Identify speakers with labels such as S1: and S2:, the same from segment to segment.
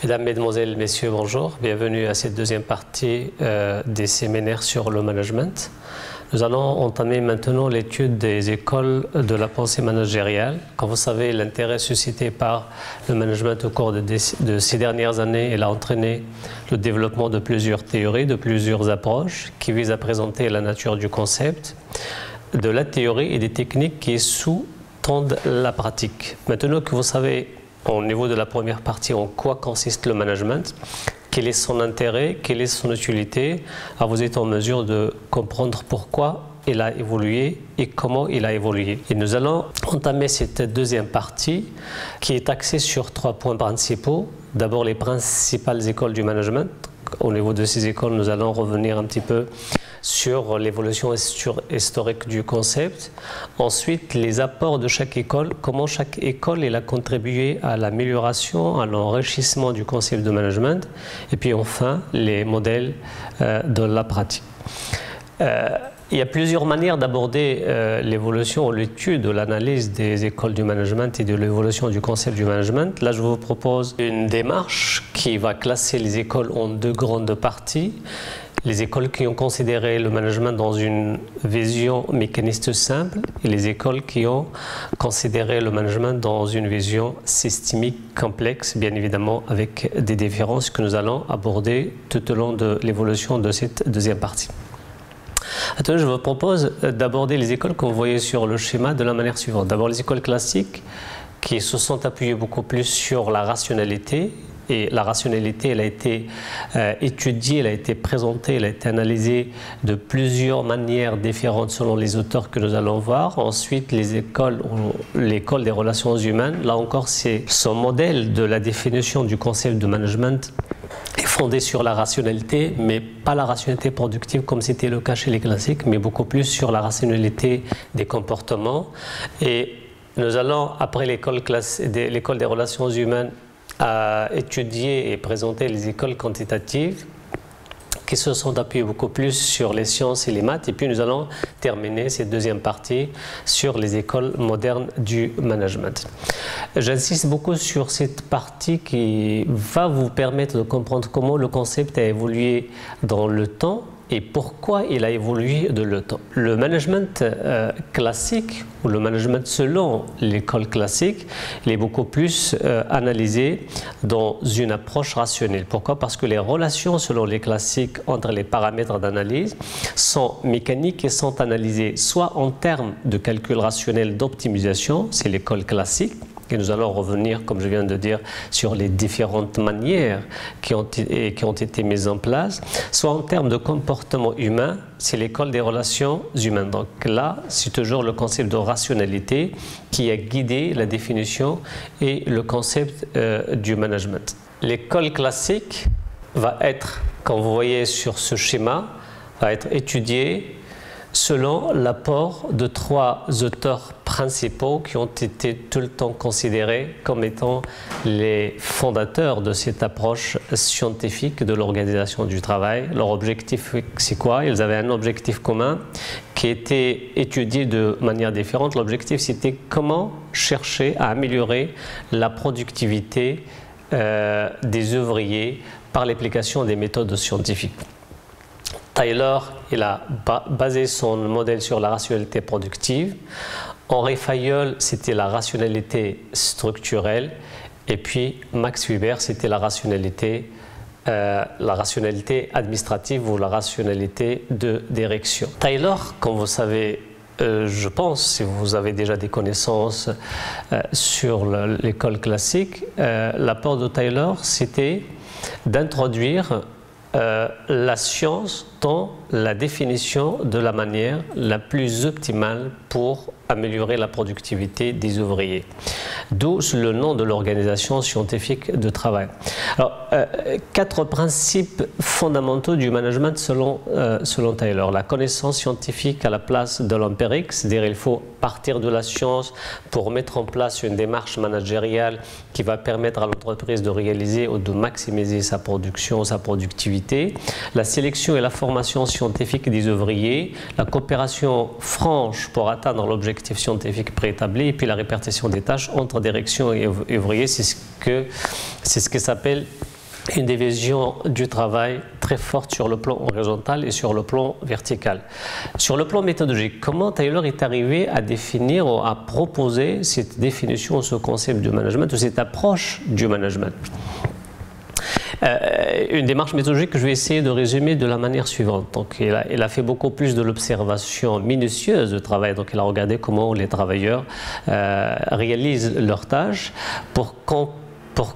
S1: Mesdames, Mesdemoiselles, Messieurs, bonjour. Bienvenue à cette deuxième partie des séminaires sur le management. Nous allons entamer maintenant l'étude des écoles de la pensée managériale. Comme vous savez, l'intérêt suscité par le management au cours de ces dernières années, il a entraîné le développement de plusieurs théories, de plusieurs approches qui visent à présenter la nature du concept, de la théorie et des techniques qui sous-tendent la pratique. Maintenant que vous savez au niveau de la première partie en quoi consiste le management, quel est son intérêt, quelle est son utilité, vous êtes en mesure de comprendre pourquoi il a évolué et comment il a évolué. Et nous allons entamer cette deuxième partie qui est axée sur 3 points principaux. D'abord les principales écoles du management. Au niveau de ces écoles, nous allons revenir un petit peu sur l'évolution historique du concept. Ensuite, les apports de chaque école, comment chaque école a contribué à l'amélioration, à l'enrichissement du concept de management. Et puis enfin, les modèles de la pratique. Il y a plusieurs manières d'aborder l'évolution ou l'étude, l'analyse des écoles du management et de l'évolution du concept du management. Là, je vous propose une démarche qui va classer les écoles en 2 grandes parties. Les écoles qui ont considéré le management dans une vision mécaniste simple et les écoles qui ont considéré le management dans une vision systémique complexe, bien évidemment avec des différences que nous allons aborder tout au long de l'évolution de cette deuxième partie. Maintenant, je vous propose d'aborder les écoles que vous voyez sur le schéma de la manière suivante. D'abord, les écoles classiques qui se sont appuyées beaucoup plus sur la rationalité. Et la rationalité, elle a été étudiée, elle a été présentée, elle a été analysée de plusieurs manières différentes selon les auteurs que nous allons voir. Ensuite, l'école des relations humaines, là encore, c'est son modèle de la définition du concept de management est fondé sur la rationalité, mais pas la rationalité productive comme c'était le cas chez les classiques, mais beaucoup plus sur la rationalité des comportements. Et nous allons, après l'école des relations humaines, à étudier et présenter les écoles quantitatives qui se sont appuyées beaucoup plus sur les sciences et les maths. Et puis nous allons terminer cette deuxième partie sur les écoles modernes du management. J'insiste beaucoup sur cette partie qui va vous permettre de comprendre comment le concept a évolué dans le temps et pourquoi il a évolué de le temps. Le management classique, ou le management selon l'école classique, il est beaucoup plus analysé dans une approche rationnelle. Pourquoi? Parce que les relations selon les classiques entre les paramètres d'analyse sont mécaniques et sont analysées soit en termes de calcul rationnel d'optimisation, c'est l'école classique, et nous allons revenir, comme je viens de dire, sur les différentes manières qui ont été mises en place, soit en termes de comportement humain, c'est l'école des relations humaines. Donc là, c'est toujours le concept de rationalité qui a guidé la définition et le concept du management. L'école classique va être, comme vous voyez sur ce schéma, va être étudiée selon l'apport de 3 auteurs principaux qui ont été tout le temps considérés comme étant les fondateurs de cette approche scientifique de l'organisation du travail. Leur objectif, c'est quoi? Ils avaient un objectif commun qui était étudié de manière différente. L'objectif, c'était comment chercher à améliorer la productivité des ouvriers par l'application des méthodes scientifiques. Taylor, il a basé son modèle sur la rationalité productive. Henri Fayol, c'était la rationalité structurelle. Et puis Max Weber, c'était la rationalité administrative ou la rationalité de direction. Taylor, comme vous savez, je pense, si vous avez déjà des connaissances sur l'école classique, l'apport de Taylor, c'était d'introduire la science dans la définition de la manière la plus optimale pour améliorer la productivité des ouvriers. D'où le nom de l'organisation scientifique de travail. Alors, 4 principes fondamentaux du management selon Taylor. La connaissance scientifique à la place de l'empirique, c'est-à-dire il faut partir de la science pour mettre en place une démarche managériale qui va permettre à l'entreprise de réaliser ou de maximiser sa production, sa productivité. La sélection et la formation scientifique des ouvriers, la coopération franche pour atteindre l'objectif scientifique préétabli, et puis la répartition des tâches entre direction et ouvriers, c'est ce que s'appelle une division du travail très forte sur le plan horizontal et sur le plan vertical. Sur le plan méthodologique, comment Taylor est arrivé à définir ou à proposer cette définition, ce concept du management ou cette approche du management? Une démarche méthodologique que je vais essayer de résumer de la manière suivante. Donc, il a fait beaucoup plus de l'observation minutieuse du travail. Donc, il a regardé comment les travailleurs réalisent leurs tâches pour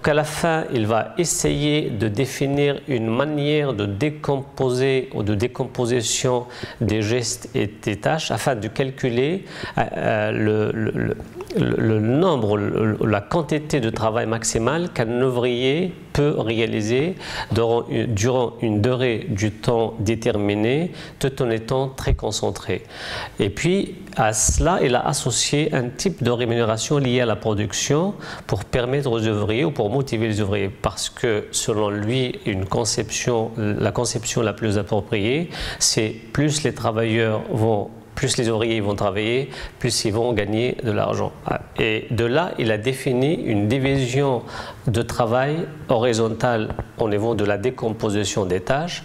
S1: qu'à la fin, il va essayer de définir une manière de décomposer ou de décomposition des gestes et des tâches afin de calculer le nombre, la quantité de travail maximale qu'un ouvrier peut réaliser durant une durée du temps déterminée tout en étant très concentré. Et puis à cela, il a associé un type de rémunération lié à la production pour permettre aux ouvriers ou pour motiver les ouvriers parce que selon lui, la conception la plus appropriée, c'est plus les ouvriers vont travailler, plus ils vont gagner de l'argent. Et de là, il a défini une division de travail horizontale au niveau de la décomposition des tâches,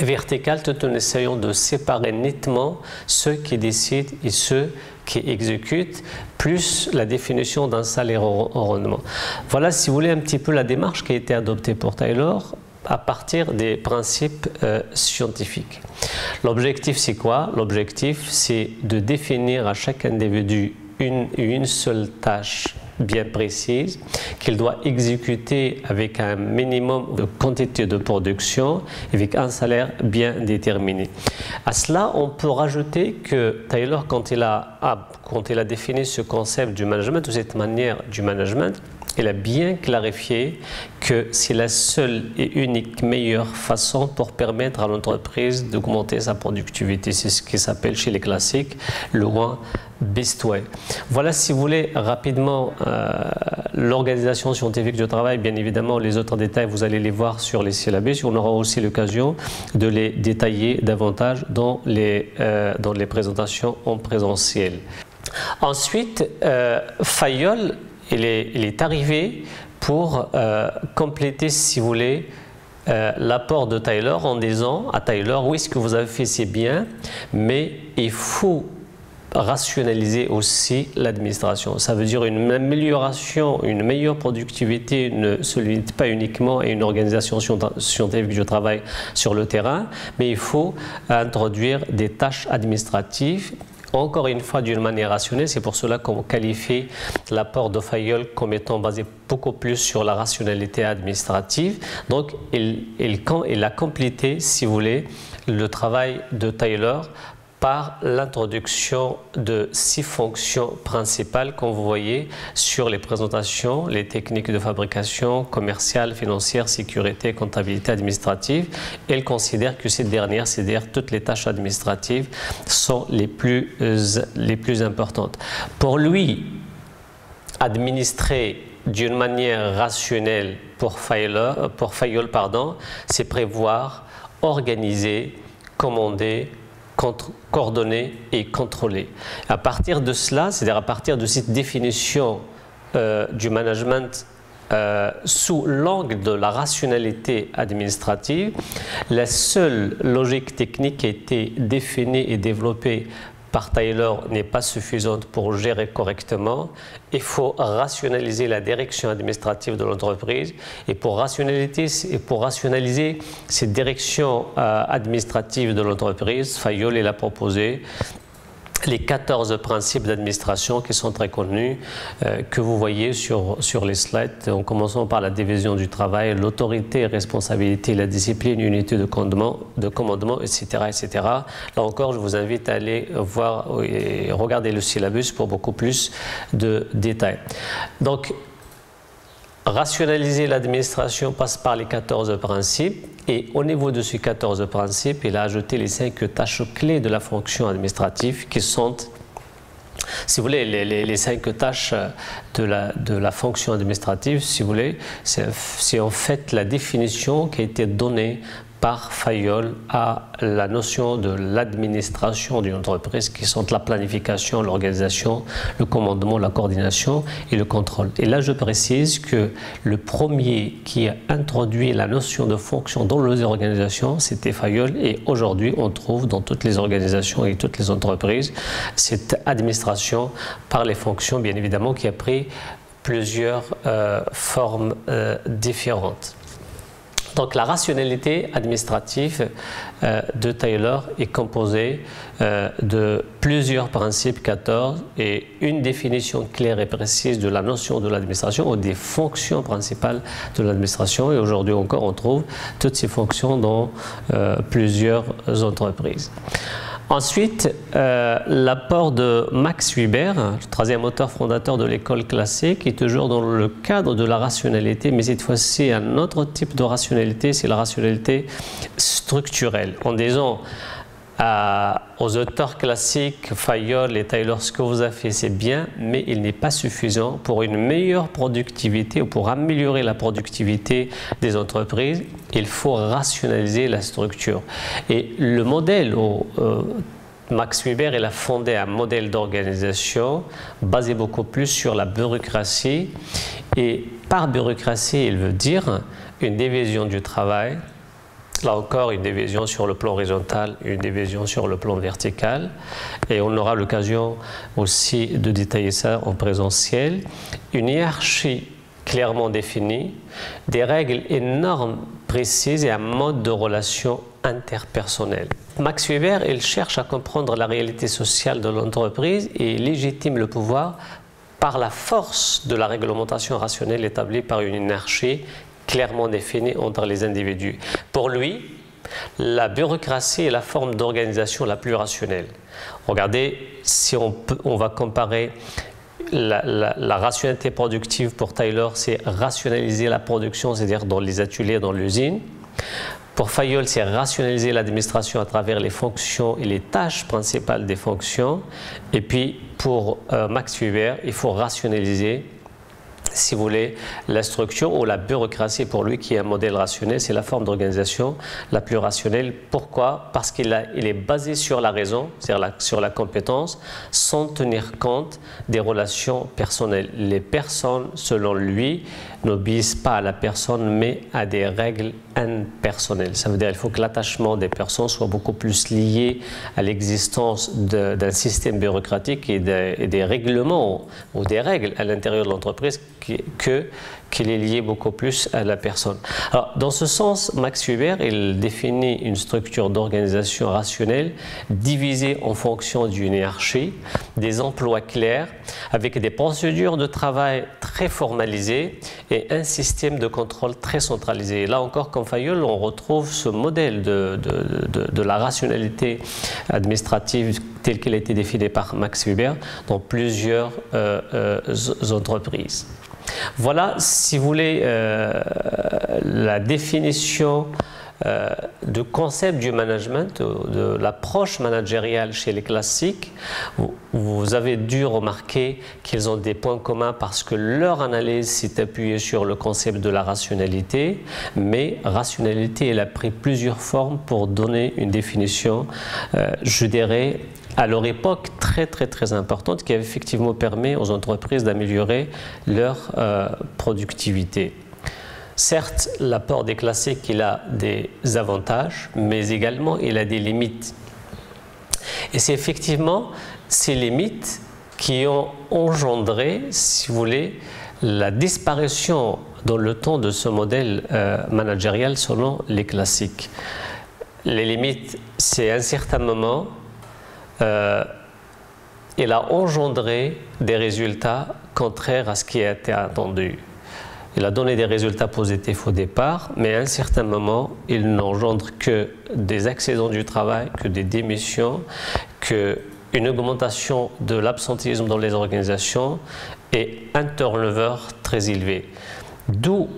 S1: et verticale tout en essayant de séparer nettement ceux qui décident et ceux qui exécutent, plus la définition d'un salaire au rendement. Voilà, si vous voulez, un petit peu la démarche qui a été adoptée pour Taylor à partir des principes scientifiques. L'objectif, c'est quoi? L'objectif, c'est de définir à chaque individu une seule tâche bien précise qu'il doit exécuter avec un minimum de quantité de production, avec un salaire bien déterminé. À cela, on peut rajouter que Taylor, quand il a défini ce concept du management, ou cette manière du management, il a bien clarifié que c'est la seule et unique meilleure façon pour permettre à l'entreprise d'augmenter sa productivité. C'est ce qui s'appelle chez les classiques le One Best Way. Voilà, si vous voulez, rapidement l'organisation scientifique du travail. Bien évidemment, les autres détails, vous allez les voir sur les syllabus. On aura aussi l'occasion de les détailler davantage dans les présentations en présentiel. Ensuite, Fayol, il est arrivé pour compléter, si vous voulez, l'apport de Taylor en disant à Taylor, oui, ce que vous avez fait, c'est bien, mais il faut rationaliser aussi l'administration. Ça veut dire une amélioration, une meilleure productivité ne se limite pas uniquement à une organisation scientifique du travail sur le terrain, mais il faut introduire des tâches administratives, encore une fois d'une manière rationnelle. C'est pour cela qu'on qualifie l'apport de Fayol comme étant basé beaucoup plus sur la rationalité administrative. Donc il a complété, si vous voulez, le travail de Taylor par l'introduction de 6 fonctions principales, comme vous voyez sur les présentations, les techniques de fabrication, commerciale, financière, sécurité, comptabilité, administrative. Elle considère que ces dernières, c'est-à-dire toutes les tâches administratives, sont les plus importantes. Pour lui, administrer d'une manière rationnelle pour Fayol, c'est prévoir, organiser, commander, coordonner et contrôler. À partir de cela, c'est-à-dire à partir de cette définition du management sous l'angle de la rationalité administrative, la seule logique technique qui a été définie et développée par Taylor n'est pas suffisante pour gérer correctement. Il faut rationaliser la direction administrative de l'entreprise. Et pour rationaliser cette direction administrative de l'entreprise, Fayol a proposé les 14 principes d'administration qui sont très connus, que vous voyez sur les slides, en commençant par la division du travail, l'autorité, responsabilité, la discipline, unité de commandement, etc., etc. Là encore, je vous invite à aller voir et regarder le syllabus pour beaucoup plus de détails. Donc, rationaliser l'administration passe par les 14 principes. Et au niveau de ces 14 principes, il a ajouté les 5 tâches clés de la fonction administrative qui sont, si vous voulez, les 5 tâches de la fonction administrative, si vous voulez, c'est en fait la définition qui a été donnée par Fayol à la notion de l'administration d'une entreprise qui sont la planification, l'organisation, le commandement, la coordination et le contrôle. Et là, je précise que le premier qui a introduit la notion de fonction dans les organisations, c'était Fayol, et aujourd'hui, on trouve dans toutes les organisations et toutes les entreprises cette administration par les fonctions, bien évidemment, qui a pris plusieurs formes différentes. Donc la rationalité administrative de Taylor est composée de plusieurs principes, 14, et une définition claire et précise de la notion de l'administration ou des fonctions principales de l'administration. Et aujourd'hui encore, on trouve toutes ces fonctions dans plusieurs entreprises. Ensuite, l'apport de Max Weber, le troisième auteur fondateur de l'école classique, est toujours dans le cadre de la rationalité, mais cette fois-ci un autre type de rationalité, c'est la rationalité structurelle. En disant aux auteurs classiques, Fayol et Taylor, ce que vous avez fait c'est bien, mais il n'est pas suffisant pour une meilleure productivité ou pour améliorer la productivité des entreprises. Il faut rationaliser la structure. Et le modèle, Max Weber, il a fondé un modèle d'organisation basé beaucoup plus sur la bureaucratie. Et par bureaucratie, il veut dire une division du travail. Là encore, une division sur le plan horizontal, une division sur le plan vertical. Et on aura l'occasion aussi de détailler ça en présentiel. Une hiérarchie clairement définie, des règles et normes précises et un mode de relation interpersonnel. Max Weber, il cherche à comprendre la réalité sociale de l'entreprise et légitime le pouvoir par la force de la réglementation rationnelle établie par une hiérarchie clairement définie entre les individus. Pour lui, la bureaucratie est la forme d'organisation la plus rationnelle. Regardez, si on va comparer la rationalité productive pour Taylor, c'est rationaliser la production, c'est-à-dire dans les ateliers, dans l'usine. Pour Fayol, c'est rationaliser l'administration à travers les fonctions et les tâches principales des fonctions. Et puis, pour Max Weber, il faut rationaliser, si vous voulez, la structure ou la bureaucratie pour lui qui est un modèle rationnel, c'est la forme d'organisation la plus rationnelle. Pourquoi? Parce qu'il est basé sur la raison, c'est-à-dire sur la compétence, sans tenir compte des relations personnelles. Les personnes, selon lui, n'obéissent pas à la personne, mais à des règles impersonnelles. Ça veut dire qu'il faut que l'attachement des personnes soit beaucoup plus lié à l'existence d'un système bureaucratique et des règlements ou des règles à l'intérieur de l'entreprise qu'il est lié beaucoup plus à la personne. Alors, dans ce sens, Max Weber, il définit une structure d'organisation rationnelle divisée en fonction d'une hiérarchie, des emplois clairs, avec des procédures de travail très formalisées et un système de contrôle très centralisé. Et là encore, comme Fayol, on retrouve ce modèle de la rationalité administrative tel qu'il a été défini par Max Weber dans plusieurs entreprises. Voilà, si vous voulez, la définition du concept du management, de l'approche managériale chez les classiques. Vous avez dû remarquer qu'ils ont des points communs parce que leur analyse s'est appuyée sur le concept de la rationalité, mais rationalité, elle a pris plusieurs formes pour donner une définition, je dirais, à leur époque très importante qui a effectivement permis aux entreprises d'améliorer leur productivité. Certes, l'apport des classiques, il a des avantages, mais également il a des limites. Et c'est effectivement ces limites qui ont engendré, si vous voulez, la disparition dans le temps de ce modèle managérial selon les classiques. Les limites, c'est à un certain moment, il a engendré des résultats contraires à ce qui a été attendu. Il a donné des résultats positifs au départ, mais à un certain moment, il n'engendre que des accidents du travail, que des démissions, qu'une augmentation de l'absentéisme dans les organisations et un turnover très élevé. D'où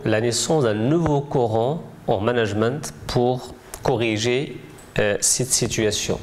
S1: la naissance d'un nouveau courant en management pour corriger cette situation.